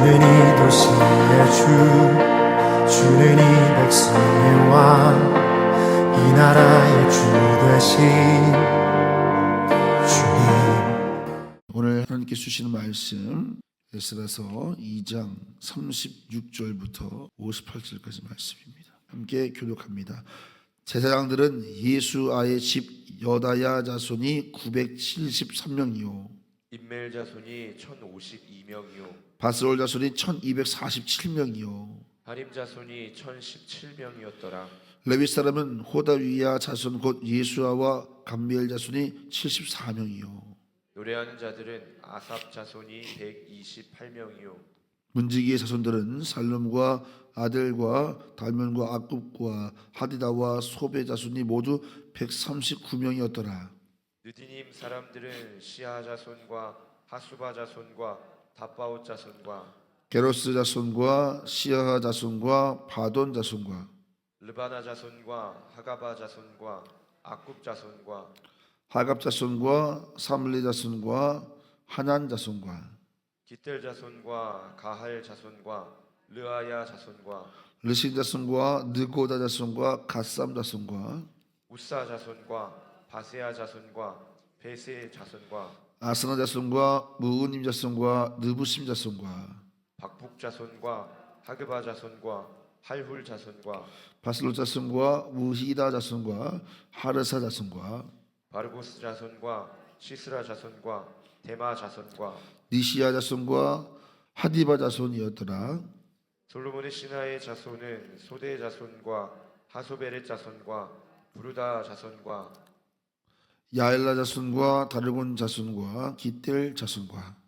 주는 이 도시의 주는 이 백성의 왕, 이 나라의 주 되신 주님. 오늘 하나님께 주시는 말씀 에스라서 2장 36절부터 58절까지 말씀입니다. 함께 교독합니다. 제사장들은 예수아의 집 여다야 자손이 973명이요 임멜 자손이 1052명이요 바스올 자손이 1247명이요 하림 자손이 1017명이었더라. 레위 사람은 호다위야 자손 곧 예수아와 감미엘 자손이 74명이요 노래하는 자들은 아삽 자손이 128명이요 문지기의 자손들은 살룸과 아델과 달면과 악굽과 하디다와 소베 자손이 모두 139명이었더라. 느디님 사람들은 시아 자손과 하수바 자손과 다바옷 자손과 게로스 자손과 시아 자손과 바돈 자손과 르바나 자손과 하가바 자손과 악굽 자손과 하갑 자손과 삼리 자손과 하난 자손과 기텔 자손과 가할 자손과 르아야 자손과 르신 자손과 느고다 자손과 갓삼 자손과 우사 자손과 바세아 자손과 베세 자손과 아스나 자손과 무우님 자손과 느부심 자손과 박북 자손과 하그바 자손과 할훌 자손과 바슬로 자손과 무히다 자손과 하르사 자손과 바르고스 자손과 시스라 자손과 데마 자손과 니시아 자손과 하디바 자손이었더라. 솔로몬의 신하의 자손은 소대 자손과 하소베렛 자손과 부르다 자손과 야엘라 자손과 다르곤 자손과 기텔 자손과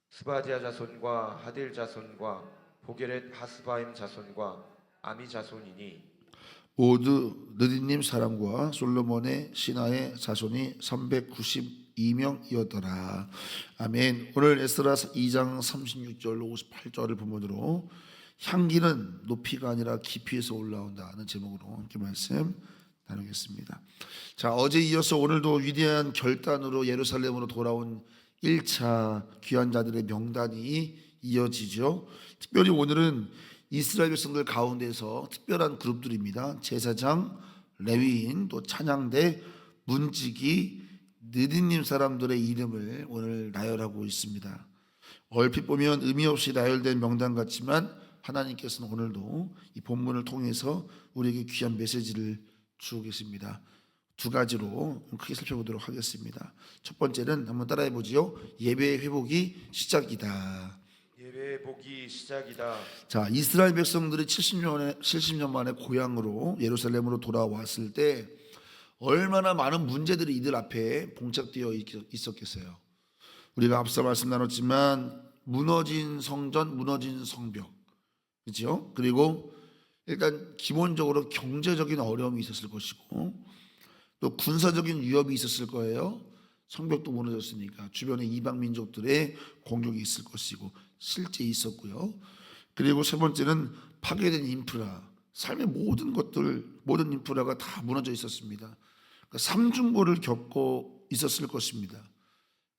스바디아 자손과 하딜 자손과 보게렛 하스바임 자손과 아미 자손이니 모두 느디님 사람과 솔로몬의 신하의 자손이 392명이었더라. 아멘. 오늘 에스라 2장 36절 58절을 본문으로 향기는 높이가 아니라 깊이에서 올라온다는 제목으로 함께 말씀 나누겠습니다. 자, 어제 이어서 오늘도 위대한 결단으로 예루살렘으로 돌아온 1차 귀한 자들의 명단이 이어지죠. 특별히 오늘은 이스라엘 백성들 가운데서 특별한 그룹들입니다. 제사장, 레위인, 또 찬양대, 문지기, 느디님 사람들의 이름을 오늘 나열하고 있습니다. 얼핏 보면 의미 없이 나열된 명단 같지만 하나님께서는 오늘도 이 본문을 통해서 우리에게 귀한 메시지를 주고 계십니다. 두 가지로 크게 살펴보도록 하겠습니다. 첫 번째는 한번 따라해 보지요. 예배의 회복이 시작이다. 예배 복이 시작이다. 자, 이스라엘 백성들이 70년 만에 고향으로 예루살렘으로 돌아왔을 때 얼마나 많은 문제들이 이들 앞에 봉착되어 있었겠어요. 우리가 앞서 말씀 나눴지만 무너진 성전, 무너진 성벽, 그렇죠? 그리고 일단 기본적으로 경제적인 어려움이 있었을 것이고 또 군사적인 위협이 있었을 거예요. 성벽도 무너졌으니까 주변에 이방 민족들의 공격이 있을 것이고 실제 있었고요. 그리고 세 번째는 파괴된 인프라, 삶의 모든 것들, 모든 인프라가 다 무너져 있었습니다. 그러니까 삼중고를 겪고 있었을 것입니다.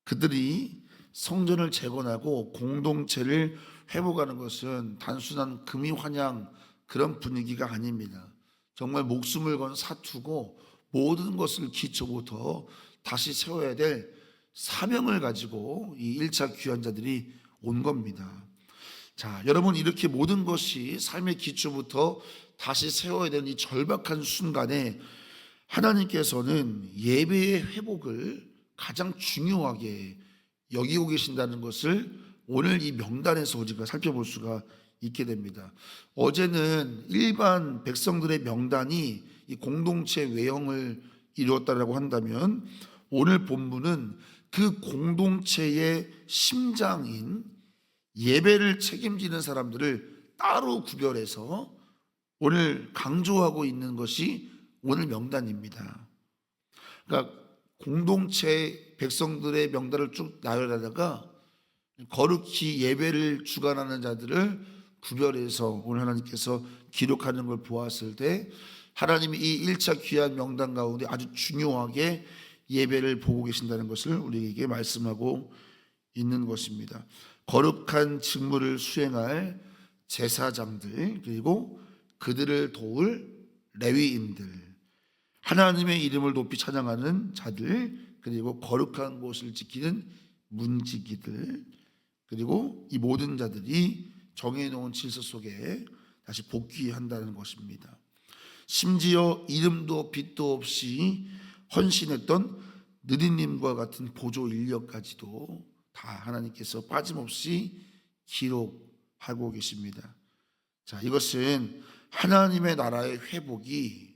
그들이 성전을 재건하고 공동체를 회복하는 것은 단순한 금이 환영 그런 분위기가 아닙니다. 정말 목숨을 건 사투고 모든 것을 기초부터 다시 세워야 될 사명을 가지고 이 1차 귀한 자들이 온 겁니다. 자, 여러분, 이렇게 모든 것이 삶의 기초부터 다시 세워야 되는 이 절박한 순간에 하나님께서는 예배의 회복을 가장 중요하게 여기고 계신다는 것을 오늘 이 명단에서 우리가 살펴볼 수가 있게 됩니다. 어제는 일반 백성들의 명단이 이 공동체 외형을 이루었다라고 한다면 오늘 본문은 그 공동체의 심장인 예배를 책임지는 사람들을 따로 구별해서 오늘 강조하고 있는 것이 오늘 명단입니다. 그러니까 공동체 백성들의 명단을 쭉 나열하다가 거룩히 예배를 주관하는 자들을 구별해서 오늘 하나님께서 기록하는 걸 보았을 때 하나님이 이 1차 귀한 명단 가운데 아주 중요하게 예배를 보고 계신다는 것을 우리에게 말씀하고 있는 것입니다. 거룩한 직무를 수행할 제사장들, 그리고 그들을 도울 레위인들, 하나님의 이름을 높이 찬양하는 자들, 그리고 거룩한 곳을 지키는 문지기들, 그리고 이 모든 자들이 정해놓은 질서 속에 다시 복귀한다는 것입니다. 심지어 이름도 빛도 없이 헌신했던 느리님과 같은 보조 인력까지도 다 하나님께서 빠짐없이 기록하고 계십니다. 자, 이것은 하나님의 나라의 회복이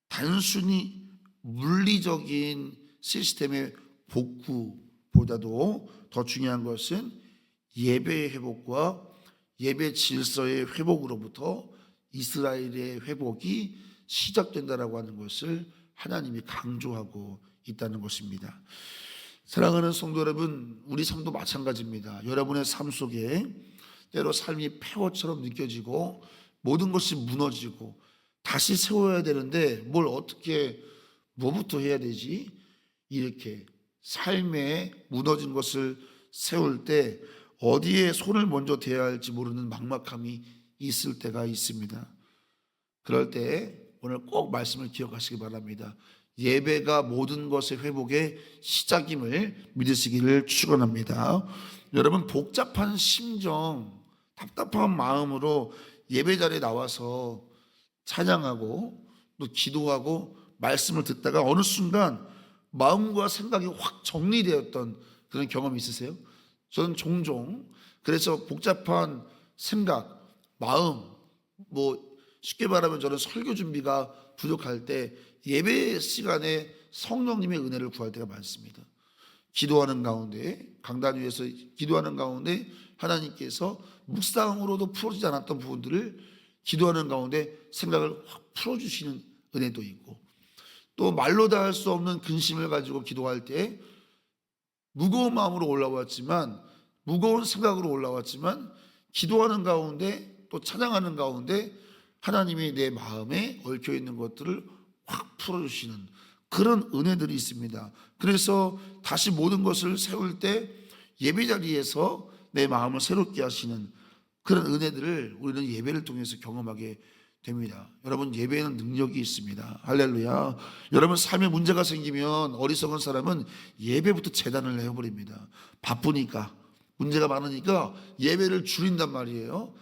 단순히 물리적인 시스템의 복구보다도 더 중요한 것은 예배의 회복과 예배 질서의 회복으로부터 이스라엘의 회복이 시작된다라고 하는 것을 하나님이 강조하고 있다는 것입니다. 사랑하는 성도 여러분, 우리 삶도 마찬가지입니다. 여러분의 삶 속에 때로 삶이 폐허처럼 느껴지고 모든 것이 무너지고 다시 세워야 되는데 뭐부터 해야 되지? 이렇게 삶에 무너진 것을 세울 때 어디에 손을 먼저 대야 할지 모르는 막막함이 있을 때가 있습니다. 그럴 때 오늘 꼭 말씀을 기억하시기 바랍니다. 예배가 모든 것의 회복의 시작임을 믿으시기를 축원합니다. 여러분, 복잡한 심정, 답답한 마음으로 예배 자리에 나와서 찬양하고 또 기도하고 말씀을 듣다가 어느 순간 마음과 생각이 확 정리되었던 그런 경험이 있으세요? 저는 종종 그래서 복잡한 생각, 마음, 쉽게 말하면 저는 설교 준비가 부족할 때 예배 시간에 성령님의 은혜를 구할 때가 많습니다. 기도하는 가운데, 강단 위에서 기도하는 가운데 하나님께서 묵상으로도 풀어지지 않았던 부분들을 기도하는 가운데 생각을 확 풀어주시는 은혜도 있고, 또 말로 다 할 수 없는 근심을 가지고 기도할 때 무거운 마음으로 올라왔지만, 무거운 생각으로 올라왔지만 기도하는 가운데 또 찬양하는 가운데 하나님이 내 마음에 얽혀 있는 것들을 확 풀어주시는 그런 은혜들이 있습니다. 그래서 다시 모든 것을 세울 때 예배 자리에서 내 마음을 새롭게 하시는 그런 은혜들을 우리는 예배를 통해서 경험하게 됩니다. 여러분, 예배에는 능력이 있습니다. 할렐루야. 여러분, 삶에 문제가 생기면 어리석은 사람은 예배부터 재단을 해버립니다. 바쁘니까, 문제가 많으니까 예배를 줄인단 말이에요.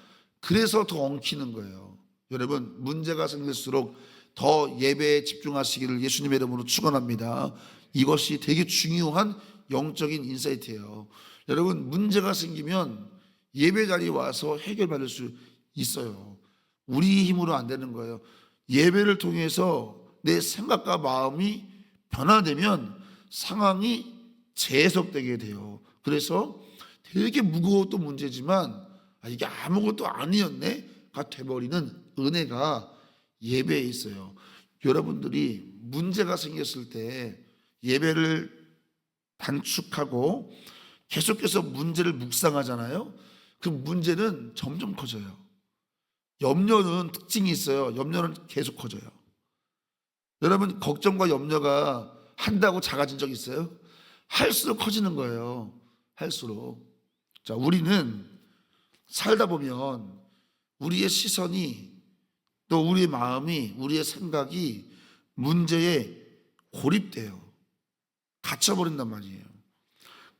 그래서 더 엉키는 거예요. 여러분, 문제가 생길수록 더 예배에 집중하시기를 예수님의 이름으로 축원합니다. 이것이 되게 중요한 영적인 인사이트예요. 여러분, 문제가 생기면 예배 자리에 와서 해결받을 수 있어요. 우리 힘으로 안 되는 거예요. 예배를 통해서 내 생각과 마음이 변화되면 상황이 재해석되게 돼요. 그래서 되게 무거웠던 문제지만 이게 아무것도 아니었네가 돼버리는 은혜가 예배에 있어요. 여러분들이 문제가 생겼을 때 예배를 단축하고 계속해서 문제를 묵상하잖아요. 그 문제는 점점 커져요. 염려는 특징이 있어요. 염려는 계속 커져요. 여러분, 걱정과 염려가 한다고 작아진 적 있어요? 할수록 커지는 거예요. 할수록. 자, 우리는 살다 보면 우리의 시선이, 또 우리의 마음이, 우리의 생각이 문제에 고립돼요. 갇혀버린단 말이에요.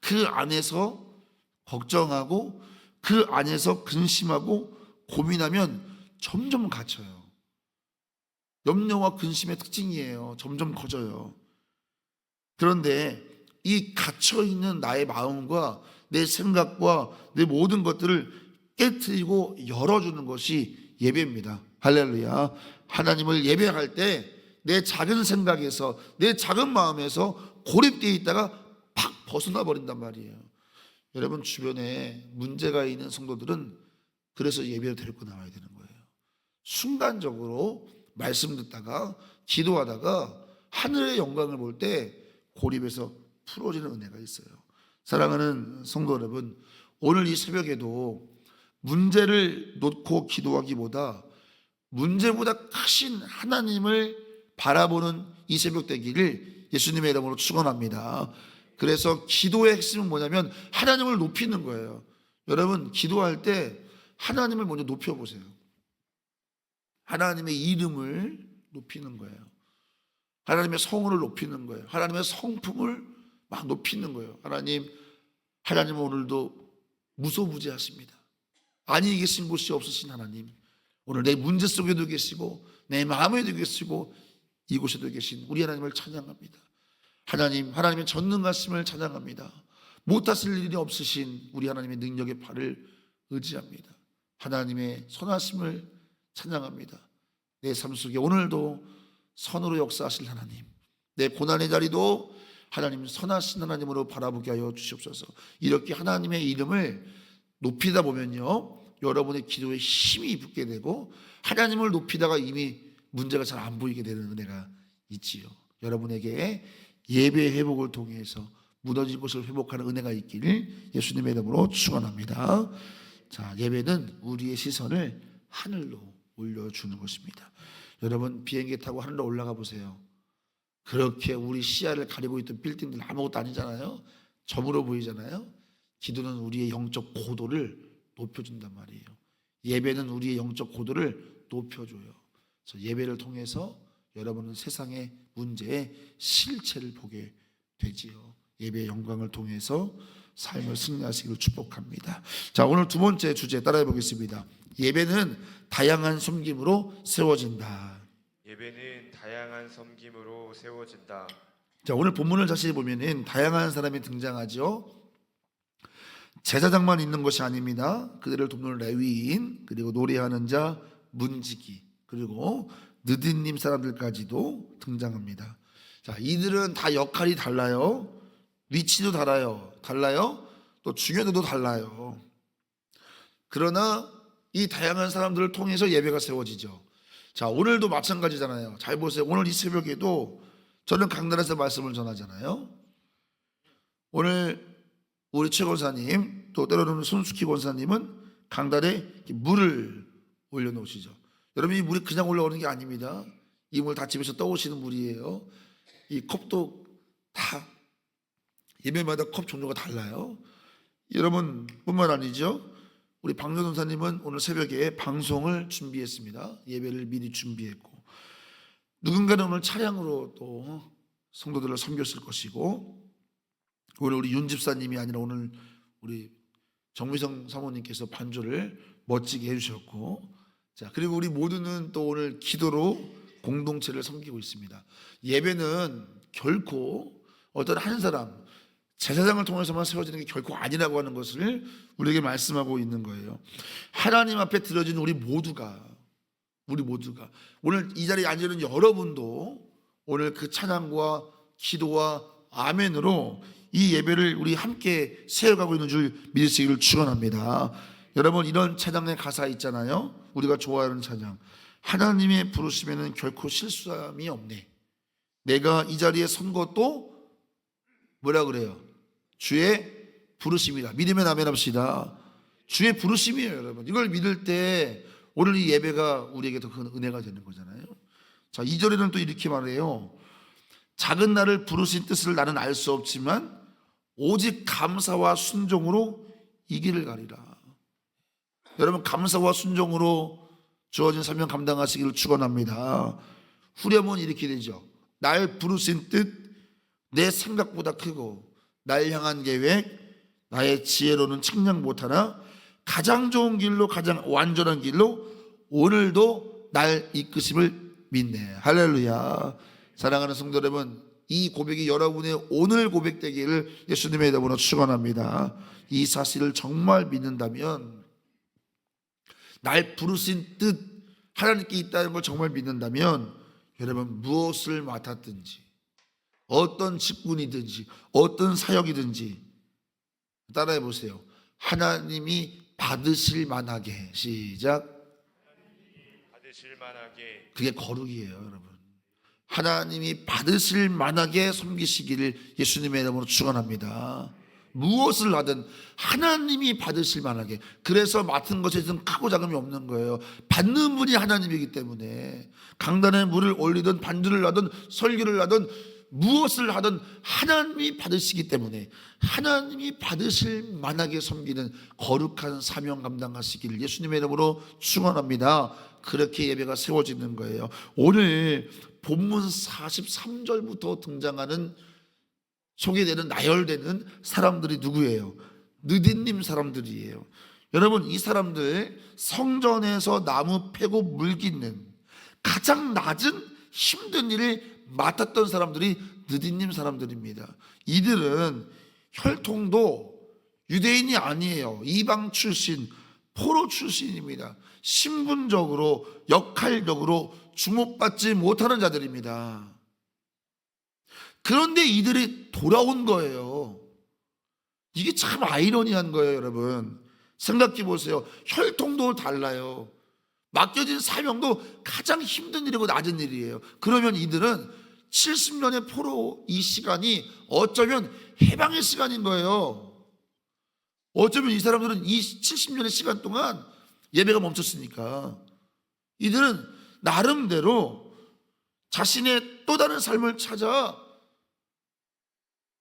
그 안에서 걱정하고 그 안에서 근심하고 고민하면 점점 갇혀요. 염려와 근심의 특징이에요. 점점 커져요. 그런데 이 갇혀있는 나의 마음과 내 생각과 내 모든 것들을 깨트리고 열어주는 것이 예배입니다. 할렐루야. 하나님을 예배할 때 내 작은 생각에서, 내 작은 마음에서 고립되어 있다가 팍 벗어나 버린단 말이에요. 여러분, 주변에 문제가 있는 성도들은 그래서 예배를 데리고 나와야 되는 거예요. 순간적으로 말씀 듣다가 기도하다가 하늘의 영광을 볼 때 고립에서 풀어지는 은혜가 있어요. 사랑하는 성도 여러분, 오늘 이 새벽에도 문제를 놓고 기도하기보다 문제보다 크신 하나님을 바라보는 이 새벽 되기를 예수님의 이름으로 축원합니다. 그래서 기도의 핵심은 뭐냐면 하나님을 높이는 거예요. 여러분 기도할 때 하나님을 먼저 높여보세요. 하나님의 이름을 높이는 거예요. 하나님의 성을 높이는 거예요. 하나님의 성품을 막 높이는 거예요. 하나님은 오늘도 무소부재하십니다. 아니 계신 곳이 없으신 하나님, 오늘 내 문제 속에도 계시고 내 마음에도 계시고 이곳에도 계신 우리 하나님을 찬양합니다. 하나님의 전능하심을 찬양합니다. 못하실 일이 없으신 우리 하나님의 능력의 발을 의지합니다. 하나님의 선하심을 찬양합니다. 내 삶 속에 오늘도 선으로 역사하실 하나님, 내 고난의 자리도 하나님 선하신 하나님으로 바라보게 하여 주시옵소서. 이렇게 하나님의 이름을 높이다 보면요, 여러분의 기도에 힘이 붙게 되고 하나님을 높이다가 이미 문제가 잘 안 보이게 되는 은혜가 있지요. 여러분에게 예배 회복을 통해서 무너진 것을 회복하는 은혜가 있기를 예수님의 이름으로 축원합니다. 자, 예배는 우리의 시선을 하늘로 올려주는 것입니다. 여러분 비행기 타고 하늘로 올라가 보세요. 그렇게 우리 시야를 가리고 있던 빌딩들 아무것도 아니잖아요. 점으로 보이잖아요. 기도는 우리의 영적 고도를 높여준단 말이에요. 예배는 우리의 영적 고도를 높여줘요. 그래서 예배를 통해서 여러분은 세상의 문제의 실체를 보게 되지요. 예배의 영광을 통해서 삶을 승리하시기를 축복합니다. 자, 오늘 두 번째 주제 따라해 보겠습니다. 예배는 다양한 섬김으로 세워진다. 예배는 다양한 섬김으로 세워진다. 자, 오늘 본문을 자세히 보면은 다양한 사람이 등장하죠. 제사장만 있는 것이 아닙니다. 그들을 돕는 레위인, 그리고 노래하는 자, 문지기, 그리고 느딘님 사람들까지도 등장합니다. 자, 이들은 다 역할이 달라요. 위치도 달라요. 또 중요도도 달라요. 그러나 이 다양한 사람들을 통해서 예배가 세워지죠. 자, 오늘도 마찬가지잖아요. 잘 보세요. 오늘 이 새벽에도 저는 강단에서 말씀을 전하잖아요. 오늘 우리 최 권사님, 또 때로는 손숙희 권사님은 강단에 물을 올려놓으시죠. 여러분, 이 물이 그냥 올라오는 게 아닙니다. 이 물 다 집에서 떠오시는 물이에요. 이 컵도 다 예배마다 컵 종류가 달라요. 여러분 뿐만 아니죠. 우리 박노 전사님은 오늘 새벽에 방송을 준비했습니다. 예배를 미리 준비했고, 누군가는 오늘 차량으로 또 성도들을 섬겼을 것이고, 오늘 우리 윤 집사님이 아니라 오늘 우리 정미성 사모님께서 반주를 멋지게 해주셨고, 자, 그리고 우리 모두는 또 오늘 기도로 공동체를 섬기고 있습니다. 예배는 결코 어떤 한 사람, 제사장을 통해서만 세워지는 게 결코 아니라고 하는 것을 우리에게 말씀하고 있는 거예요. 하나님 앞에 드려진 우리 모두가 오늘 이 자리에 앉아있는 여러분도 오늘 그 찬양과 기도와 아멘으로 이 예배를 우리 함께 세워가고 있는 줄 믿으시기를 축원합니다. 여러분, 이런 찬양의 가사 있잖아요. 우리가 좋아하는 찬양. 하나님의 부르심에는 결코 실수함이 없네. 내가 이 자리에 선 것도 뭐라 그래요? 주의 부르심이다. 믿으면 아멘 합시다. 주의 부르심이에요, 여러분. 이걸 믿을 때 오늘 이 예배가 우리에게 더 큰 은혜가 되는 거잖아요. 자, 2절에는 또 이렇게 말해요. 작은 나를 부르신 뜻을 나는 알 수 없지만 오직 감사와 순종으로 이 길을 가리라. 여러분, 감사와 순종으로 주어진 사명 감당하시기를 축원합니다. 후렴은 이렇게 되죠. 날 부르신 뜻 내 생각보다 크고 날 향한 계획 나의 지혜로는 측량 못하나 가장 좋은 길로, 가장 완전한 길로 오늘도 날 이끄심을 믿네. 할렐루야. 사랑하는 성도 여러분, 이 고백이 여러분의 오늘 고백되기를 예수님의 이름으로 축원합니다. 이 사실을 정말 믿는다면, 날 부르신 뜻 하나님께 있다는 걸 정말 믿는다면, 여러분 무엇을 맡았든지, 어떤 직분이든지, 어떤 사역이든지 따라해 보세요. 하나님이 받으실 만하게, 시작. 받으실 만하게. 그게 거룩이에요, 여러분. 하나님이 받으실 만하게 섬기시기를 예수님의 이름으로 축원합니다. 무엇을 하든 하나님이 받으실 만하게. 그래서 맡은 것에 든 크고 작음이 없는 거예요. 받는 분이 하나님이기 때문에 강단에 물을 올리든 반주를 하든 설교를 하든 무엇을 하든 하나님이 받으시기 때문에 하나님이 받으실 만하게 섬기는 거룩한 사명 감당하시기를 예수님의 이름으로 축원합니다. 그렇게 예배가 세워지는 거예요. 오늘 본문 43절부터 등장하는 소개되는 나열되는 사람들이 누구예요? 느딘님 사람들이에요. 여러분, 이 사람들 성전에서 나무 패고 물 깃는 가장 낮은 힘든 일을 맡았던 사람들이 느딘님 사람들입니다. 이들은 혈통도 유대인이 아니에요. 이방 출신, 포로 출신입니다. 신분적으로, 역할적으로 주목받지 못하는 자들입니다. 그런데 이들이 돌아온 거예요. 이게 참 아이러니한 거예요, 여러분. 생각해 보세요. 혈통도 달라요. 맡겨진 사명도 가장 힘든 일이고 낮은 일이에요. 그러면 이들은 70년의 포로 이 시간이 어쩌면 해방의 시간인 거예요. 어쩌면 이 사람들은 이 70년의 시간 동안 예배가 멈췄으니까 이들은 나름대로 자신의 또 다른 삶을 찾아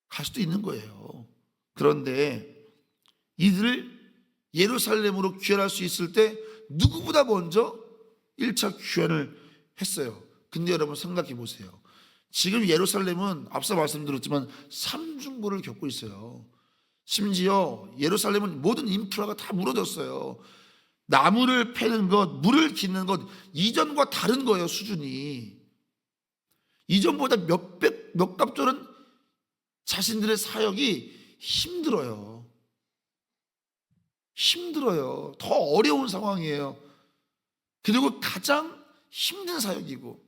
갈 수도 있는 거예요. 그런데 이들을 예루살렘으로 귀환할 수 있을 때 누구보다 먼저 1차 귀환을 했어요. 근데 여러분 생각해 보세요. 지금 예루살렘은 앞서 말씀드렸지만 삼중고를 겪고 있어요. 심지어 예루살렘은 모든 인프라가 다 무너졌어요. 나무를 패는 것, 물을 깃는 것 이전과 다른 거예요. 수준이 이전보다 몇 갑절은 자신들의 사역이 힘들어요. 더 어려운 상황이에요. 그리고 가장 힘든 사역이고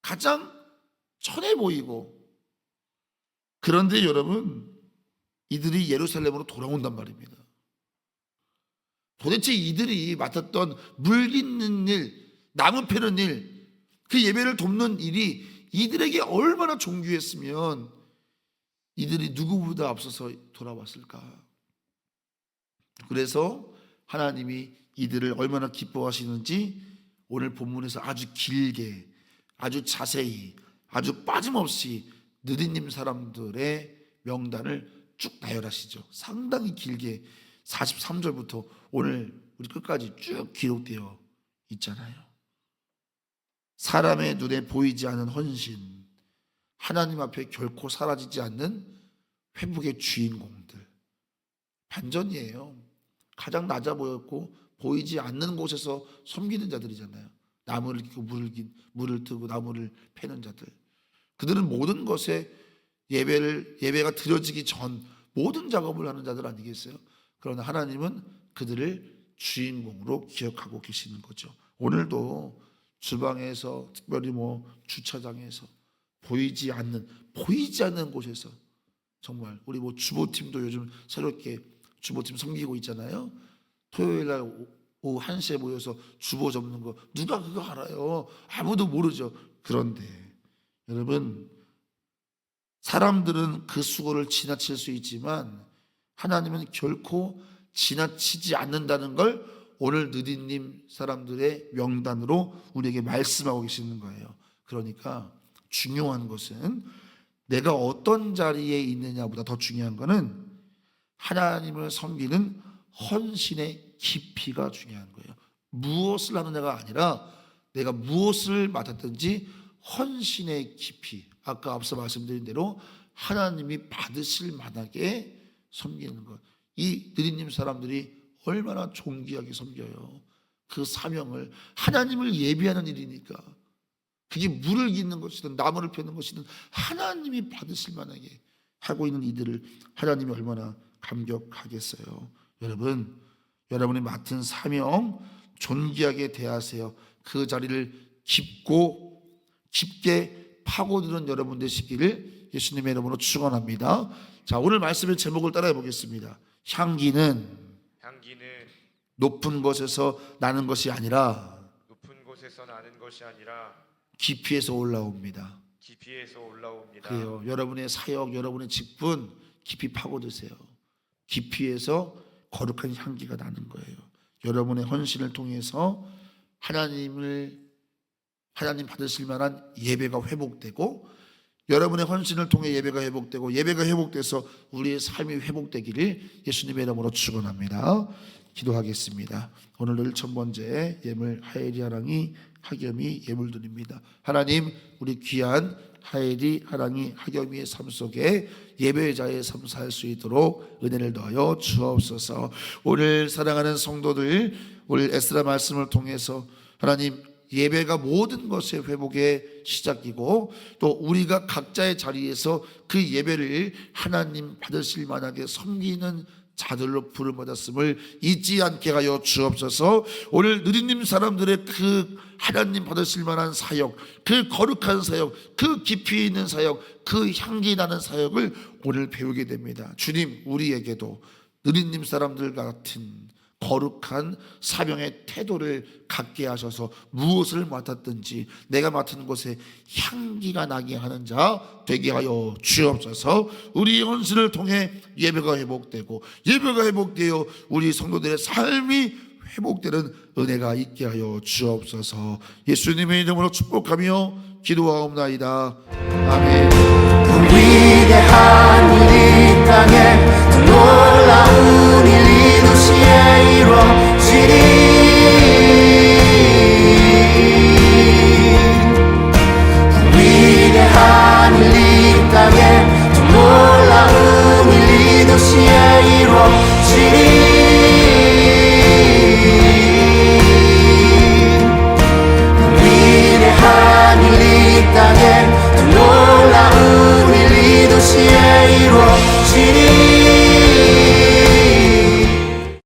가장 천해 보이고. 그런데 여러분, 이들이 예루살렘으로 돌아온단 말입니다. 도대체 이들이 맡았던 물 깃는 일, 나무 패는 일, 그 예배를 돕는 일이 이들에게 얼마나 존귀했으면 이들이 누구보다 앞서서 돌아왔을까. 그래서 하나님이 이들을 얼마나 기뻐하시는지 오늘 본문에서 아주 길게, 아주 자세히, 아주 빠짐없이 느딘님 사람들의 명단을 쭉 나열하시죠. 상당히 길게 43절부터 오늘 우리 끝까지 쭉 기록되어 있잖아요. 사람의 눈에 보이지 않는 헌신, 하나님 앞에 결코 사라지지 않는 회복의 주인공들. 반전이에요. 가장 낮아 보였고 보이지 않는 곳에서 섬기는 자들이잖아요. 나무를 깃고 물을 트고 나무를 패는 자들. 그들은 모든 것에 예배가 드려지기 전 모든 작업을 하는 자들 아니겠어요? 그러나 하나님은 그들을 주인공으로 기억하고 계시는 거죠. 오늘도 주방에서, 특별히 주차장에서 보이지 않는 곳에서 정말 우리 주보팀도 요즘 새롭게 주보팀 섬기고 있잖아요. 토요일 날 오후 1시에 모여서 주보 접는 거 누가 그거 알아요? 아무도 모르죠. 그런데 여러분, 사람들은 그 수고를 지나칠 수 있지만 하나님은 결코 지나치지 않는다는 걸 오늘 느딘님 사람들의 명단으로 우리에게 말씀하고 계시는 거예요. 그러니까 중요한 것은 내가 어떤 자리에 있느냐보다 더 중요한 것은 하나님을 섬기는 헌신의 깊이가 중요한 거예요. 무엇을 하느냐가 아니라 내가 무엇을 맡았든지 헌신의 깊이, 아까 앞서 말씀드린 대로 하나님이 받으실 만하게 섬기는 것. 이 느린님 사람들이 얼마나 존귀하게 섬겨요. 그 사명을, 하나님을 예비하는 일이니까, 그게 물을 깃는 것이든 나무를 패는 것이든 하나님이 받으실 만하게 하고 있는 이들을 하나님이 얼마나 감격하겠어요. 여러분, 여러분이 맡은 사명 존귀하게 대하세요. 그 자리를 깊게 파고드는 여러분 되시기를 예수님의 이름으로 축원합니다. 자, 오늘 말씀의 제목을 따라해 보겠습니다. 향기는 높은 곳에서 나는 것이 아니라 깊이에서 올라옵니다. 그래요. 여러분의 사역, 여러분의 직분 깊이 파고드세요. 깊이에서 거룩한 향기가 나는 거예요. 여러분의 헌신을 통해서 하나님 받으실 만한 예배가 회복되고 여러분의 헌신을 통해 예배가 회복되고 예배가 회복돼서 우리의 삶이 회복되기를 예수님의 이름으로 축원합니다. 기도하겠습니다. 오늘 늘 첫 번째 예물 하엘이 하랑이 하겸이 예물 드립니다. 하나님, 우리 귀한 하엘이 하랑이 하겸이의 삶 속에 예배자의 삶 살 수 있도록 은혜를 더하여 주옵소서. 오늘 사랑하는 성도들, 오늘 에스라 말씀을 통해서 하나님, 예배가 모든 것의 회복의 시작이고 또 우리가 각자의 자리에서 그 예배를 하나님 받으실 만하게 섬기는 자들로 부름받았음을 잊지 않게 하여 주옵소서. 오늘 느린님 사람들의 그 하나님 받으실 만한 사역, 그 거룩한 사역, 그 깊이 있는 사역, 그 향기 나는 사역을 오늘 배우게 됩니다. 주님, 우리에게도 느린님 사람들 같은 거룩한 사명의 태도를 갖게 하셔서 무엇을 맡았든지 내가 맡은 곳에 향기가 나게 하는 자 되게 하여 주옵소서. 우리 헌신을 통해 예배가 회복되고 예배가 회복되어 우리 성도들의 삶이 회복되는 은혜가 있게 하여 주옵소서. 예수님의 이름으로 축복하며 기도하옵나이다. 아멘. 위대한